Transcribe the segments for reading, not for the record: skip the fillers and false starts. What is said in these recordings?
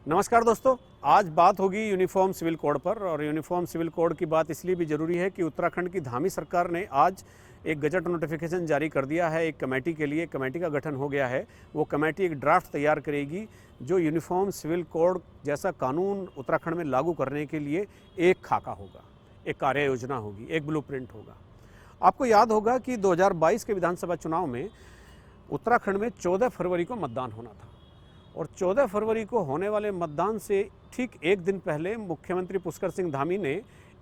नमस्कार दोस्तों, आज बात होगी यूनिफॉर्म सिविल कोड पर। और यूनिफॉर्म सिविल कोड की बात इसलिए भी ज़रूरी है कि उत्तराखंड की धामी सरकार ने आज एक गजट नोटिफिकेशन जारी कर दिया है। एक कमेटी के लिए कमेटी का गठन हो गया है। वो कमेटी एक ड्राफ्ट तैयार करेगी जो यूनिफॉर्म सिविल कोड जैसा कानून उत्तराखंड में लागू करने के लिए एक खाका होगा, एक कार्य योजना होगी, एक ब्लूप्रिंट होगा। आपको याद होगा कि 2022 के विधानसभा चुनाव में उत्तराखंड में 14 फरवरी को मतदान होना था और 14 फरवरी को होने वाले मतदान से ठीक एक दिन पहले मुख्यमंत्री पुष्कर सिंह धामी ने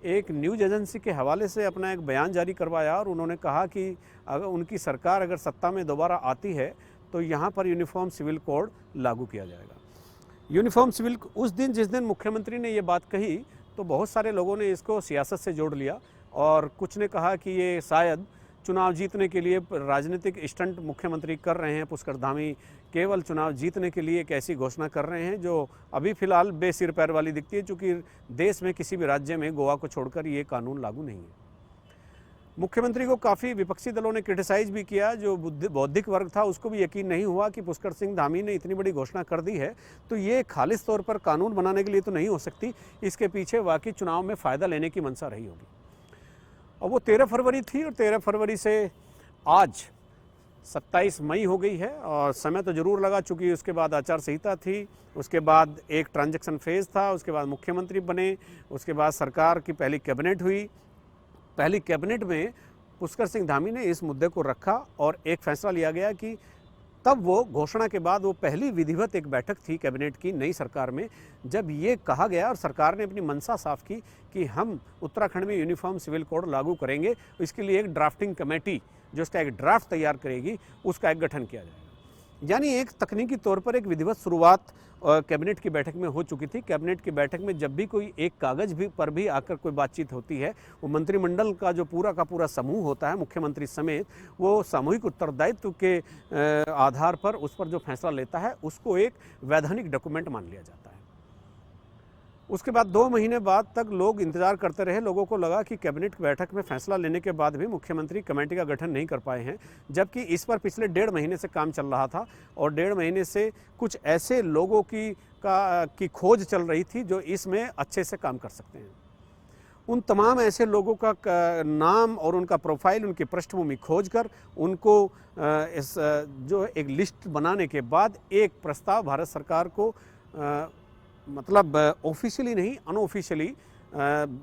एक न्यूज़ एजेंसी के हवाले से अपना एक बयान जारी करवाया और उन्होंने कहा कि अगर उनकी सरकार अगर सत्ता में दोबारा आती है तो यहाँ पर यूनिफॉर्म सिविल कोड लागू किया जाएगा। यूनिफॉर्म सिविल उस दिन जिस दिन मुख्यमंत्री ने ये बात कही तो बहुत सारे लोगों ने इसको सियासत से जोड़ लिया और कुछ ने कहा कि ये शायद चुनाव जीतने के लिए राजनीतिक स्टंट मुख्यमंत्री कर रहे हैं। पुष्कर धामी केवल चुनाव जीतने के लिए एक ऐसी घोषणा कर रहे हैं जो अभी फिलहाल बेसिर पैर वाली दिखती है, क्योंकि देश में किसी भी राज्य में गोवा को छोड़कर ये कानून लागू नहीं है। मुख्यमंत्री को काफ़ी विपक्षी दलों ने क्रिटिसाइज भी किया। जो बौद्धिक वर्ग था उसको भी यकीन नहीं हुआ कि पुष्कर सिंह धामी ने इतनी बड़ी घोषणा कर दी है तो ये खालिस तौर पर कानून बनाने के लिए तो नहीं हो सकती, इसके पीछे वाकई चुनाव में फ़ायदा लेने की मंशा रही होगी। और वो 13 फरवरी थी और 13 फरवरी से आज 27 मई हो गई है और समय तो ज़रूर लगा, चूँकि उसके बाद आचार संहिता थी, उसके बाद एक ट्रांजैक्शन फेज़ था, उसके बाद मुख्यमंत्री बने, उसके बाद सरकार की पहली कैबिनेट हुई। पहली कैबिनेट में पुष्कर सिंह धामी ने इस मुद्दे को रखा और एक फैसला लिया गया कि तब वो घोषणा के बाद वो पहली विधिवत एक बैठक थी कैबिनेट की नई सरकार में, जब ये कहा गया और सरकार ने अपनी मंशा साफ की कि हम उत्तराखंड में यूनिफॉर्म सिविल कोड लागू करेंगे। इसके लिए एक ड्राफ्टिंग कमेटी जो इसका एक ड्राफ्ट तैयार करेगी उसका एक गठन किया जाएगा। यानी एक तकनीकी तौर पर एक विधिवत शुरुआत कैबिनेट की बैठक में हो चुकी थी। कैबिनेट की बैठक में जब भी कोई एक कागज़ भी पर भी आकर कोई बातचीत होती है, वो मंत्रिमंडल का जो पूरा का पूरा समूह होता है मुख्यमंत्री समेत, वो सामूहिक उत्तरदायित्व के आधार पर उस पर जो फैसला लेता है उसको एक वैधानिक डॉक्यूमेंट मान लिया जाता है। उसके बाद 2 महीने बाद तक लोग इंतजार करते रहे। लोगों को लगा कि कैबिनेट की बैठक में फैसला लेने के बाद भी मुख्यमंत्री कमेटी का गठन नहीं कर पाए हैं, जबकि इस पर पिछले 1.5 महीने से काम चल रहा था और 1.5 महीने से कुछ ऐसे लोगों की खोज चल रही थी जो इसमें अच्छे से काम कर सकते हैं। उन तमाम ऐसे लोगों का नाम और उनका प्रोफाइल, उनकी पृष्ठभूमि खोज कर उनको इस जो एक लिस्ट बनाने के बाद एक प्रस्ताव भारत सरकार को मतलब ऑफिशियली नहीं, अनऑफिशियली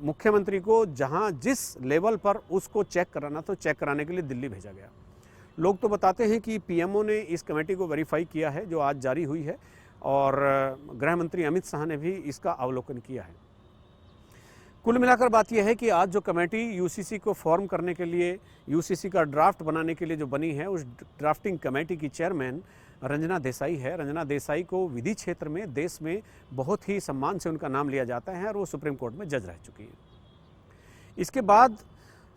मुख्यमंत्री को जहां जिस लेवल पर उसको चेक कराना तो चेक कराने के लिए दिल्ली भेजा गया। लोग तो बताते हैं कि पीएमओ ने इस कमेटी को वेरीफाई किया है जो आज जारी हुई है और गृह मंत्री अमित शाह ने भी इसका अवलोकन किया है। कुल मिलाकर बात यह है कि आज जो कमेटी यूसीसी को फॉर्म करने के लिए, यूसीसी का ड्राफ्ट बनाने के लिए जो बनी है, उस ड्राफ्टिंग कमेटी की चेयरमैन रंजना देसाई है। रंजना देसाई को विधि क्षेत्र में देश में बहुत ही सम्मान से उनका नाम लिया जाता है और वो सुप्रीम कोर्ट में जज रह चुकी है। इसके बाद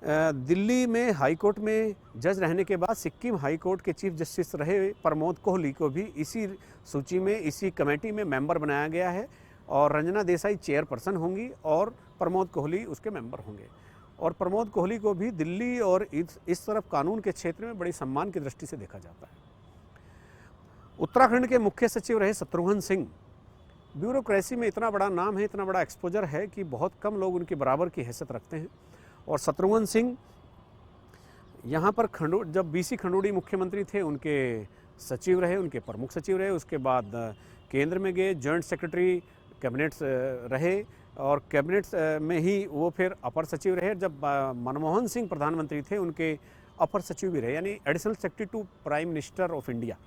दिल्ली में हाई कोर्ट में जज रहने के बाद सिक्किम हाई कोर्ट के चीफ जस्टिस रहे प्रमोद कोहली को भी इसी सूची में, इसी कमेटी में मेंबर बनाया गया है और रंजना देसाई चेयरपर्सन होंगी और प्रमोद कोहली उसके मेंबर होंगे। और प्रमोद कोहली को भी दिल्ली और इस तरफ कानून के क्षेत्र में बड़ी सम्मान की दृष्टि से देखा जाता है। उत्तराखंड के मुख्य सचिव रहे शत्रुघ्न सिंह। ब्यूरोक्रेसी में इतना बड़ा नाम है, इतना बड़ा एक्सपोजर है कि बहुत कम लोग उनकी बराबर की हैसियत रखते हैं। और शत्रुघ्न सिंह यहाँ पर जब बीसी खंडूड़ी मुख्यमंत्री थे उनके सचिव रहे, उनके प्रमुख सचिव रहे। उसके बाद केंद्र में गए, जॉइंट सेक्रेटरी कैबिनेट रहे और कैबिनेट में ही वो फिर अपर सचिव रहे। जब मनमोहन सिंह प्रधानमंत्री थे उनके अपर सचिव भी रहे, यानी additional secretary to prime minister of India.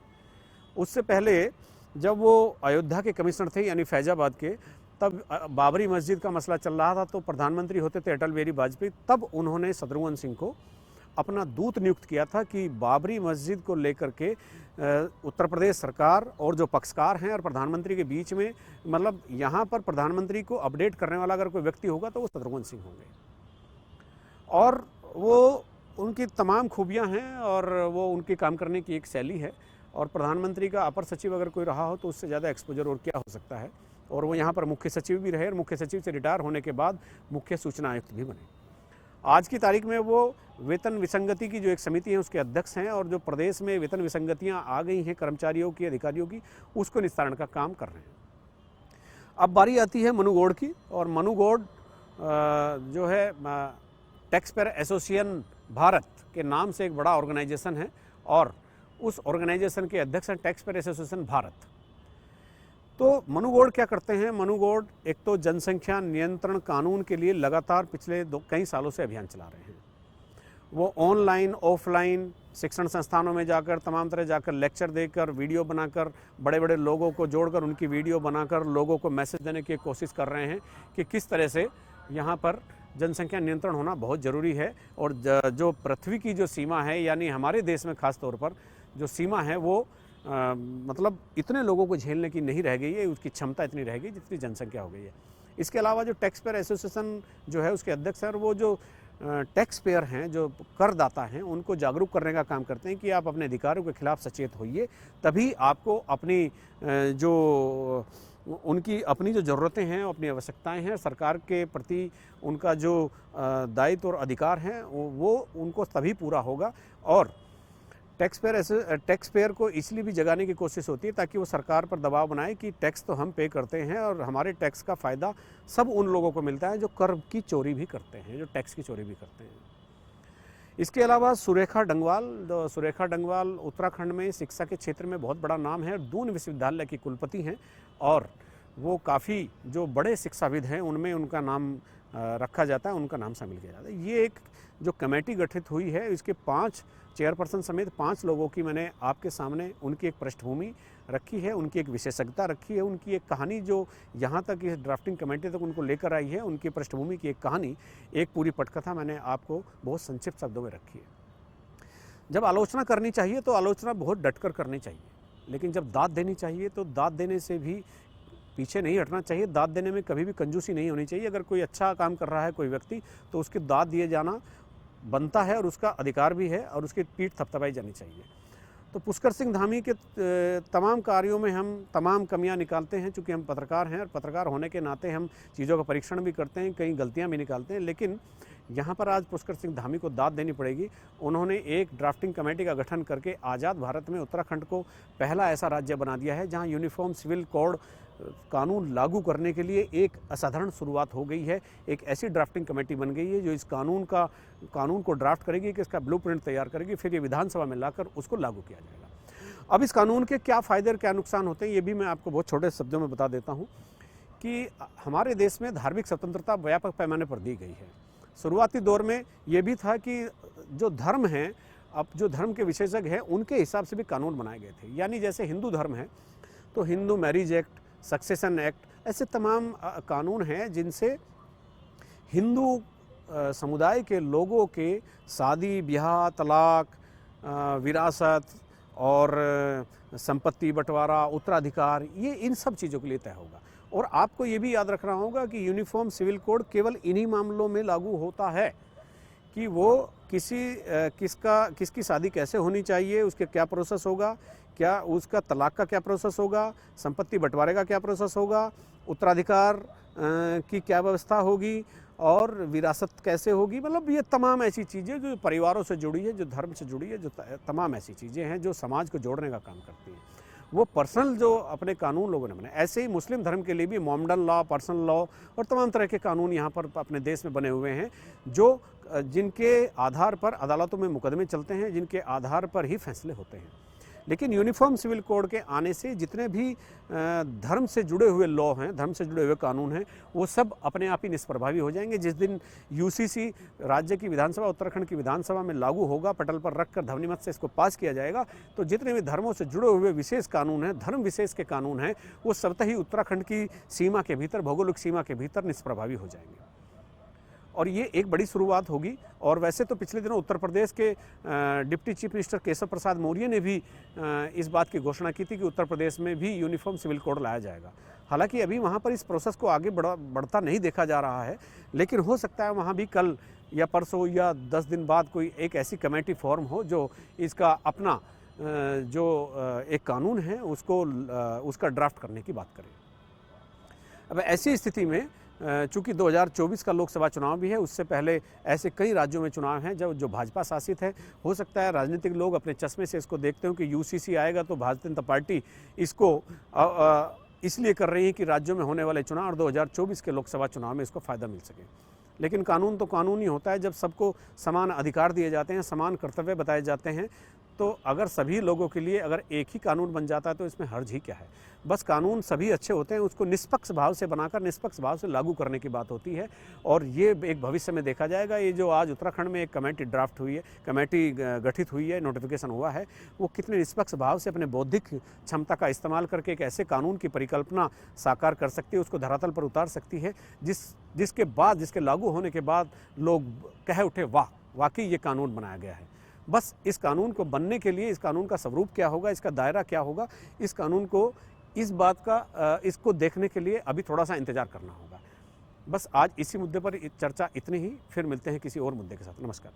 उससे पहले जब वो अयोध्या के कमिश्नर थे यानी फैजाबाद के, तब बाबरी मस्जिद का मसला चल रहा था तो प्रधानमंत्री होते थे अटल बिहारी वाजपेयी। तब उन्होंने शत्रुघ्न सिंह को अपना दूत नियुक्त किया था कि बाबरी मस्जिद को लेकर के उत्तर प्रदेश सरकार और जो पक्षकार हैं और प्रधानमंत्री के बीच में, मतलब यहाँ पर प्रधानमंत्री को अपडेट करने वाला अगर कोई व्यक्ति होगा तो वो शत्रुघ्न सिंह होंगे। और वो उनकी तमाम खूबियाँ हैं और वो उनकी काम करने की एक शैली है। और प्रधानमंत्री का अपर सचिव अगर कोई रहा हो तो उससे ज़्यादा एक्सपोजर और क्या हो सकता है। और वो यहाँ पर मुख्य सचिव भी रहे और मुख्य सचिव से रिटायर होने के बाद मुख्य सूचना आयुक्त भी बने। आज की तारीख में वो वेतन विसंगति की जो एक समिति है उसके अध्यक्ष हैं और जो प्रदेश में वेतन विसंगतियां आ गई हैं कर्मचारियों की, अधिकारियों की, उसको निस्तारण का काम कर रहे हैं। अब बारी आती है मनु गौड़ की, और मनु गौड़ जो है टैक्स पेयर एसोसिएशन भारत के नाम से एक बड़ा ऑर्गेनाइजेशन है, और उस ऑर्गेनाइजेशन के अध्यक्ष हैं टैक्स पेयर एसोसिएशन भारत। तो मनु गौड़ क्या करते हैं? मनु गौड़ एक तो जनसंख्या नियंत्रण कानून के लिए लगातार पिछले कई सालों से अभियान चला रहे हैं। वो ऑनलाइन ऑफलाइन शिक्षण संस्थानों में जाकर, तमाम तरह जाकर लेक्चर देकर, वीडियो बनाकर, बड़े बड़े लोगों को जोड़कर उनकी वीडियो बनाकर लोगों को मैसेज देने की कोशिश कर रहे हैं कि किस तरह से यहाँ पर जनसंख्या नियंत्रण होना बहुत ज़रूरी है, और जो पृथ्वी की जो सीमा है, यानी हमारे देश में खास तौर पर जो सीमा है वो मतलब इतने लोगों को झेलने की नहीं रह गई है, उसकी क्षमता इतनी रह गई जितनी जनसंख्या हो गई है। इसके अलावा जो टैक्स पेयर एसोसिएशन जो है उसके अध्यक्ष हैं, और वो जो टैक्स पेयर हैं, जो करदाता हैं, उनको जागरूक करने का काम करते हैं कि आप अपने अधिकारों के खिलाफ सचेत होइए, तभी आपको अपनी जो उनकी अपनी जो ज़रूरतें हैं, अपनी आवश्यकताएं हैं, सरकार के प्रति उनका जो दायित्व और अधिकार हैं वो उनको तभी पूरा होगा। और टैक्स पेयर को इसलिए भी जगाने की कोशिश होती है ताकि वो सरकार पर दबाव बनाए कि टैक्स तो हम पे करते हैं, और हमारे टैक्स का फ़ायदा सब उन लोगों को मिलता है जो कर की चोरी भी करते हैं, जो टैक्स की चोरी भी करते हैं। इसके अलावा सुरेखा डंगवाल उत्तराखंड में शिक्षा के क्षेत्र में बहुत बड़ा नाम है, दून विश्वविद्यालय की कुलपति हैं, और वो काफ़ी जो बड़े शिक्षाविद हैं उनमें उनका नाम रखा जाता है, उनका नाम शामिल किया जाता है। ये एक जो कमेटी गठित हुई है, इसके 5 चेयरपर्सन समेत 5 लोगों की मैंने आपके सामने उनकी एक पृष्ठभूमि रखी है, उनकी एक विशेषज्ञता रखी है, उनकी एक कहानी जो यहाँ तक इस ड्राफ्टिंग कमेटी तक उनको लेकर आई है, उनकी पृष्ठभूमि की एक कहानी, एक पूरी पटकथा मैंने आपको बहुत संक्षिप्त शब्दों में रखी है। जब आलोचना करनी चाहिए तो आलोचना बहुत डटकर करनी चाहिए, लेकिन जब दाद देनी चाहिए तो दाद देने से भी पीछे नहीं हटना चाहिए। दाद देने में कभी भी कंजूसी नहीं होनी चाहिए। अगर कोई अच्छा काम कर रहा है कोई व्यक्ति, तो उसकी दाद दिए जाना बनता है और उसका अधिकार भी है, और उसकी पीठ थपथपाई जानी चाहिए। तो पुष्कर सिंह धामी के तमाम कार्यों में हम तमाम कमियां निकालते हैं, चूँकि हम पत्रकार हैं, और पत्रकार होने के नाते हम चीज़ों का परीक्षण भी करते हैं, कई गलतियां भी निकालते हैं। लेकिन यहाँ पर आज पुष्कर सिंह धामी को दाद देनी पड़ेगी। उन्होंने एक ड्राफ्टिंग कमेटी का गठन करके आज़ाद भारत में उत्तराखंड को पहला ऐसा राज्य बना दिया है जहाँ यूनिफॉर्म सिविल कोड कानून लागू करने के लिए एक असाधारण शुरुआत हो गई है। एक ऐसी ड्राफ्टिंग कमेटी बन गई है जो इस कानून को ड्राफ्ट करेगी, कि इसका ब्लूप्रिंट तैयार करेगी, फिर ये विधानसभा में लाकर उसको लागू किया जाएगा। अब इस कानून के क्या फ़ायदे और क्या नुकसान होते हैं, ये भी मैं आपको बहुत छोटे शब्दों में बता देता हूँ कि हमारे देश में धार्मिक स्वतंत्रता व्यापक पैमाने पर दी गई है। शुरुआती दौर में ये भी था कि जो धर्म हैं, अब जो धर्म के विशेषज्ञ हैं, उनके हिसाब से भी कानून बनाए गए थे। यानी जैसे हिंदू धर्म है तो Hindu marriage act, succession act, ऐसे तमाम कानून हैं जिनसे हिंदू समुदाय के लोगों के शादी ब्याह, तलाक, विरासत और संपत्ति बंटवारा, उत्तराधिकार, ये इन सब चीज़ों के लिए तय होगा। और आपको ये भी याद रखना होगा कि यूनिफॉर्म सिविल कोड केवल इन्हीं मामलों में लागू होता है कि वो किसकी शादी कैसे होनी चाहिए, उसके क्या प्रोसेस होगा, क्या उसका तलाक का क्या प्रोसेस होगा, संपत्ति बंटवारे का क्या प्रोसेस होगा, उत्तराधिकार की क्या व्यवस्था होगी, और विरासत कैसे होगी। मतलब ये तमाम ऐसी चीज़ें जो परिवारों से जुड़ी है, जो धर्म से जुड़ी है, जो तमाम ऐसी चीज़ें हैं जो समाज को जोड़ने का काम करती हैं, वो पर्सनल जो अपने कानून लोगों ने बनाए। ऐसे ही मुस्लिम धर्म के लिए भी मोमडन लॉ, पर्सनल लॉ और तमाम तरह के कानून यहाँ पर अपने देश में बने हुए हैं, जो जिनके आधार पर अदालतों में मुकदमे चलते हैं, जिनके आधार पर ही फैसले होते हैं। लेकिन यूनिफॉर्म सिविल कोड के आने से जितने भी धर्म से जुड़े हुए लॉ हैं, धर्म से जुड़े हुए कानून हैं, वो सब अपने आप ही निष्प्रभावी हो जाएंगे। जिस दिन यूसीसी राज्य की विधानसभा, उत्तराखंड की विधानसभा में लागू होगा, पटल पर रखकर ध्वनिमत से इसको पास किया जाएगा, तो जितने भी धर्मों से जुड़े हुए विशेष कानून हैं, धर्म विशेष के कानून हैं, वो स्वतः ही उत्तराखंड की सीमा के भीतर, भौगोलिक सीमा के भीतर निष्प्रभावी हो जाएंगे। और ये एक बड़ी शुरुआत होगी। और वैसे तो पिछले दिनों उत्तर प्रदेश के deputy chief minister Keshav Prasad Maurya ने भी इस बात की घोषणा की थी कि उत्तर प्रदेश में भी यूनिफॉर्म सिविल कोड लाया जाएगा। हालांकि अभी वहाँ पर इस प्रोसेस को आगे बढ़ता नहीं देखा जा रहा है, लेकिन हो सकता है वहाँ भी कल या परसों या 10 दिन बाद कोई एक ऐसी कमेटी फॉर्म हो जो इसका अपना जो एक कानून है उसका ड्राफ्ट करने की बात करे। अब ऐसी स्थिति में चूँकि 2024 का लोकसभा चुनाव भी है, उससे पहले ऐसे कई राज्यों में चुनाव हैं जो भाजपा शासित है। हो सकता है राजनीतिक लोग अपने चश्मे से इसको देखते हो कि यूसीसी आएगा तो भारतीय जनता पार्टी इसको इसलिए कर रही हैं कि राज्यों में होने वाले चुनाव और 2024 के लोकसभा चुनाव में इसको फ़ायदा मिल सके। लेकिन कानून तो कानून ही होता है। जब सबको समान अधिकार दिए जाते हैं, समान कर्तव्य बताए जाते हैं, तो अगर सभी लोगों के लिए अगर एक ही कानून बन जाता है तो इसमें हर्ज ही क्या है। बस कानून सभी अच्छे होते हैं, उसको निष्पक्ष भाव से बनाकर निष्पक्ष भाव से लागू करने की बात होती है। और ये एक भविष्य में देखा जाएगा। ये जो आज उत्तराखंड में एक कमेटी ड्राफ्ट हुई है, कमेटी गठित हुई है, नोटिफिकेशन हुआ है, वो कितने निष्पक्ष भाव से अपने बौद्धिक क्षमता का इस्तेमाल करके एक ऐसे कानून की परिकल्पना साकार कर सकती है, उसको धरातल पर उतार सकती है, जिसके लागू होने के बाद लोग कह उठे, वाह, वाकई ये कानून बनाया गया है। बस इस कानून को बनने के लिए इस कानून का स्वरूप क्या होगा, इसका दायरा क्या होगा, इस कानून को, इस बात का इसको देखने के लिए अभी थोड़ा सा इंतजार करना होगा। बस आज इसी मुद्दे पर चर्चा इतनी ही। फिर मिलते हैं किसी और मुद्दे के साथ। नमस्कार।